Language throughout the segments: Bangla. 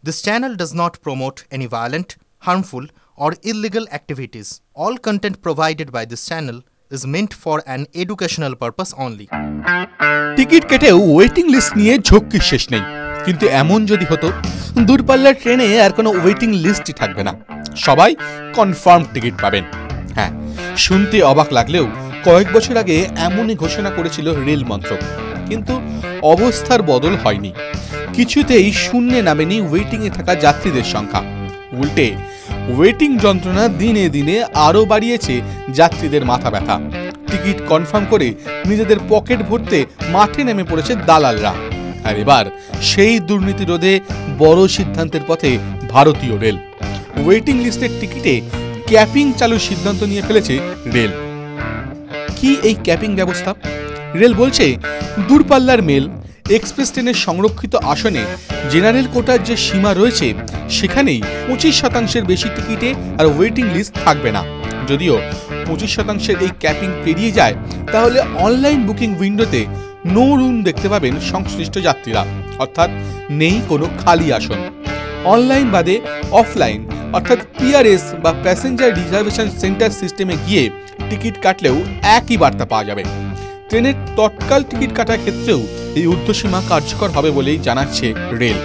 This channel does not promote any violent, harmful, or illegal activities. All content provided by this channel is meant for an educational purpose only. Ticket কেটেও ওয়েটিং লিস্ট নিয়ে ঝক্কি শেষ নেই, কিন্তু এমন যদি হতো দূরপাল্লার ট্রেনে আর কোনো ওয়েটিং লিস্টই থাকবে না, সবাই কনফার্ম টিকিট পাবেন। হ্যাঁ, শুনতে অবাক লাগলেও কয়েক বছর আগে এমনই ঘোষণা করেছিল রেল মন্ত্রক, কিন্তু অবস্থার বদল হয়নি। কিছুতেই শূন্যে নামেনি ওয়েটিংয়ে থাকা যাত্রীদের সংখ্যা, উল্টে ওয়েটিং যন্ত্রণা দিনে দিনে আরও বাড়িয়েছে যাত্রীদের মাথা ব্যথা। টিকিট কনফার্ম করে নিজেদের পকেট ভরতে মাঠে নেমে পড়েছে দালালরা। আর এবার সেই দুর্নীতি রোধে বড় সিদ্ধান্তের পথে ভারতীয় রেল। ওয়েটিং লিস্টের টিকিটে ক্যাপিং চালুর সিদ্ধান্ত নিয়ে ফেলেছে রেল। কি এই ক্যাপিং ব্যবস্থা? রেল বলছে, দূরপাল্লার মেল, এক্সপ্রেস ট্রেনের সংরক্ষিত আসনে জেনারেল কোটার যে সীমা রয়েছে সেখানেই 25% বেশি টিকিটে আর ওয়েটিং লিস্ট থাকবে না। যদিও 25% এই ক্যাপিং পেরিয়ে যায়, তাহলে অনলাইন বুকিং উইন্ডোতে নো রুম দেখতে পাবেন সংশ্লিষ্ট যাত্রীরা, অর্থাৎ নেই কোনো খালি আসন। অনলাইন বাদে অফলাইন অর্থাৎ পিআরএস বা প্যাসেঞ্জার রিজার্ভেশন সেন্টার সিস্টেমে গিয়ে টিকিট কাটলেও একই বার্তা পাওয়া যাবে। ট্রেনের তৎকাল টিকিট কাটার ক্ষেত্রেও এই ঊর্ধ্বসীমা কার্যকর হবে বলেই জানাচ্ছে রেল।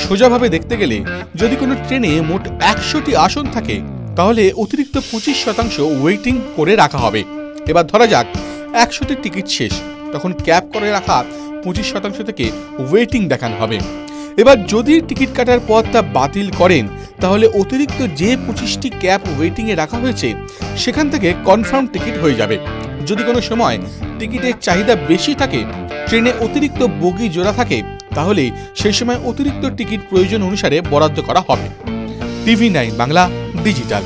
সোজাভাবে দেখতে গেলে যদি কোনো ট্রেনে মোট 100টি আসন থাকে, তাহলে অতিরিক্ত 25% ওয়েটিং করে রাখা হবে। এবার ধরা যাক 100টি টিকিট শেষ, তখন ক্যাপ করে রাখা 25% থেকে ওয়েটিং দেখানো হবে। এবার যদি টিকিট কাটার পর তা বাতিল করেন, তাহলে অতিরিক্ত যে 25টি ক্যাপ ওয়েটিংয়ে রাখা হয়েছে সেখান থেকে কনফার্ম টিকিট হয়ে যাবে। যদি কোনো সময় টিকিটের চাহিদা বেশি থাকে, ট্রেনে অতিরিক্ত বগি জোড়া থাকে, তাহলে সেই সময় অতিরিক্ত টিকিট প্রয়োজন অনুসারে বরাদ্দ করা হবে। টিভি9 বাংলা ডিজিটাল।